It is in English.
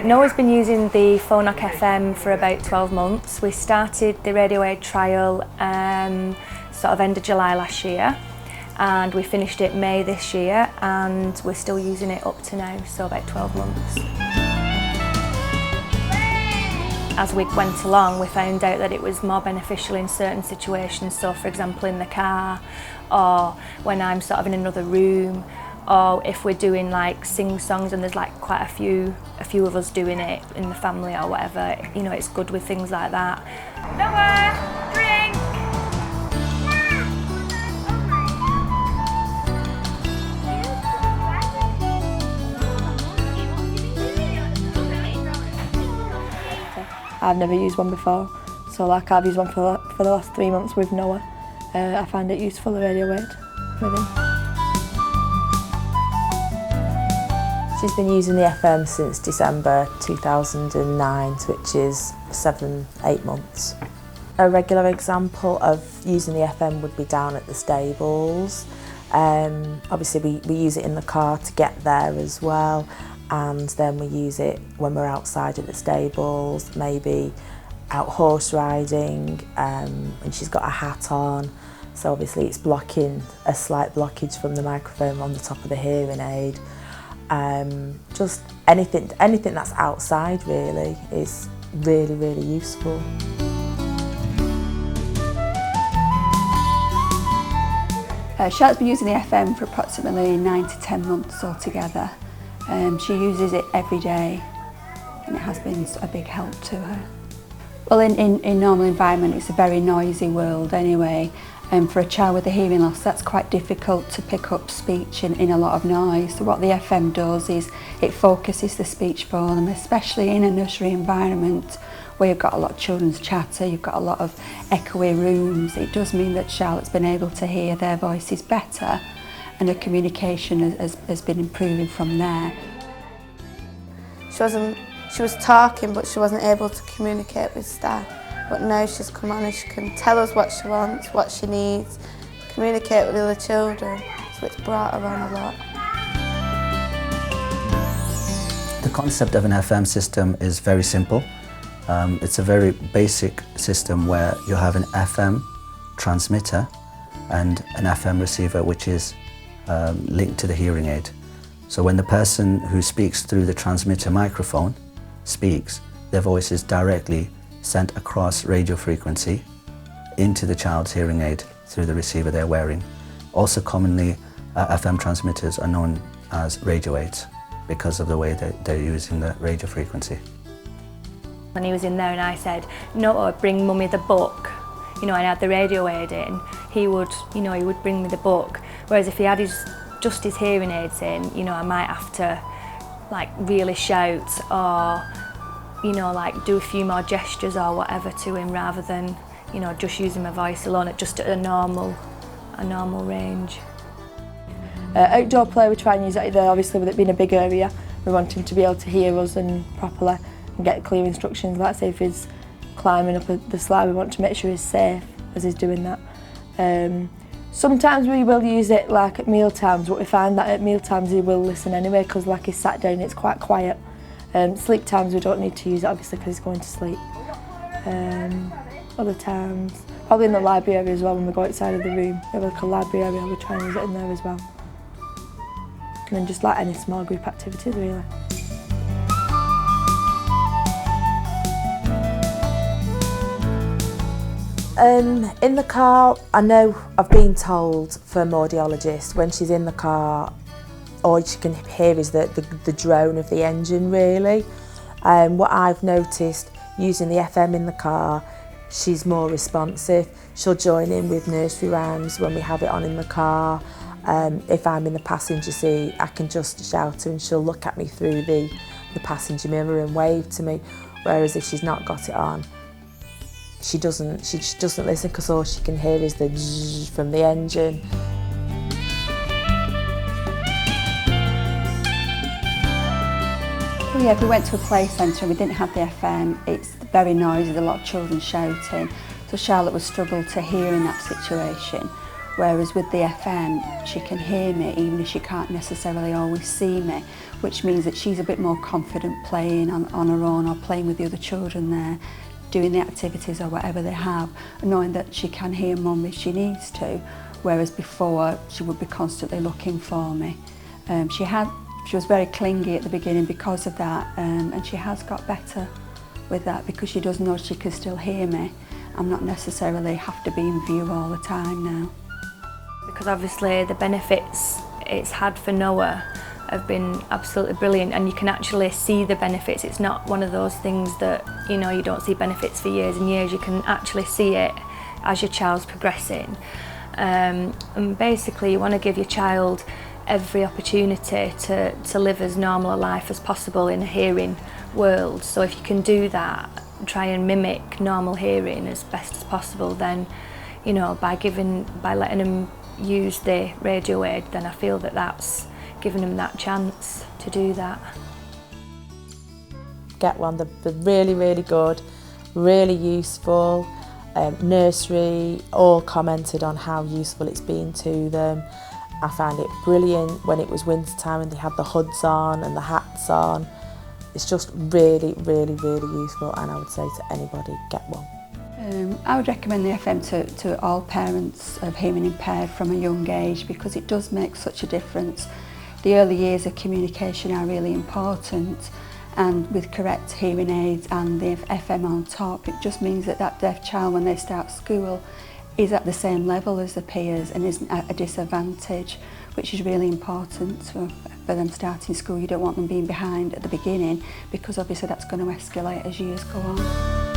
Noah's been using the Phonak FM for about 12 months. We started the Radio Aid trial sort of end of July last year, and we finished it May this year, and we're still using it up to now, so about 12 months. As we went along, we found out that it was more beneficial in certain situations, so for example in the car, or when I'm sort of in another room, or if we're doing like sing songs and there's like quite a few of us doing it in the family or whatever, you know, it's good with things like that. Noah, drink! I've never used one before, so like I've used one for the last 3 months with Noah. I find it useful, the Radio Aid with him. She's been using the FM since December 2009, which is 7-8 months. A regular example of using the FM would be down at the stables. Obviously we use it in the car to get there as well, and then we use it when we're outside at the stables, maybe out horse riding, and she's got a hat on, so obviously it's blocking a slight blockage from the microphone on the top of the hearing aid. Just anything that's outside really is really useful. Charlotte's been using the FM for approximately 9 to 10 months altogether. She uses it every day, and it has been a big help to her. Well, in normal environment, it's a very noisy world anyway. For a child with a hearing loss, that's quite difficult to pick up speech in a lot of noise. So what the FM does is it focuses the speech for them, especially in a nursery environment where you've got a lot of children's chatter, you've got a lot of echoey rooms. It does mean that Charlotte's been able to hear their voices better, and her communication has been improving from there. She was talking, but she wasn't able to communicate with staff. But now she's come on and she can tell us what she wants, what she needs, communicate with other children, so it's brought her on a lot. The concept of an FM system is very simple. It's a very basic system where you have an FM transmitter and an FM receiver which is linked to the hearing aid. So when the person who speaks through the transmitter microphone speaks, their voice is directly sent across radio frequency into the child's hearing aid through the receiver they're wearing. Also commonly, FM transmitters are known as radio aids because of the way that they're using the radio frequency. When he was in there and I said, "No, bring Mummy the book," you know, and I had the radio aid in, he would bring me the book. Whereas if he had just his hearing aids in, you know, I might have to like really shout or, you know, like do a few more gestures or whatever to him rather than, you know, just using my voice alone at just a normal range. Outdoor play we try and use it there, obviously with it being a big area. We want him to be able to hear us and properly and get clear instructions. Like say if he's climbing up the slide, we want to make sure he's safe as he's doing that. Sometimes we will use it like at meal times, but we find that at meal times he will listen anyway because like he's sat down, it's quite quiet. Sleep times we don't need to use it obviously because he's going to sleep. Other times, probably in the library area as well when we go outside of the room. We have like a library area, we try and use it in there as well. And then just like any small group activities really. In the car, I know I've been told from audiologists when she's in the car, all she can hear is the drone of the engine really. What I've noticed using the FM in the car, she's more responsive. She'll join in with nursery rhymes when we have it on in the car. If I'm in the passenger seat, I can just shout her and she'll look at me through the passenger mirror and wave to me. Whereas if she's not got it on, she doesn't listen because all she can hear is the zzz from the engine. Well, yeah, if we went to a play centre and we didn't have the FM, it's very noisy, there's a lot of children shouting, so Charlotte would struggle to hear in that situation. whereas with the FM she can hear me even if she can't necessarily always see me, which means that she's a bit more confident playing on her own or playing with the other children there, doing the activities or whatever they have, and knowing that she can hear mum if she needs to, whereas before she would be constantly looking for me. She was very clingy at the beginning because of that, and she has got better with that because she does know she can still hear me. I'm not necessarily have to be in view all the time now. Because obviously the benefits it's had for Noah have been absolutely brilliant, and you can actually see the benefits. It's not one of those things that, you know, you don't see benefits for years and years. You can actually see it as your child's progressing. And basically you want to give your child every opportunity to live as normal a life as possible in a hearing world. So if you can do that, try and mimic normal hearing as best as possible, then, you know, by letting them use the radio aid, then I feel that that's giving them that chance to do that. Get one, they're really, really good, really useful. Nursery all commented on how useful it's been to them. I found it brilliant when it was winter time and they had the hoods on and the hats on. It's just really, really, really useful, and I would say to anybody, get one. I would recommend the FM to all parents of hearing impaired from a young age because it does make such a difference. The early years of communication are really important, and with correct hearing aids and the FM on top, it just means that that deaf child, when they start school, is at the same level as their peers and isn't at a disadvantage, which is really important for them starting school. You don't want them being behind at the beginning because obviously that's going to escalate as years go on.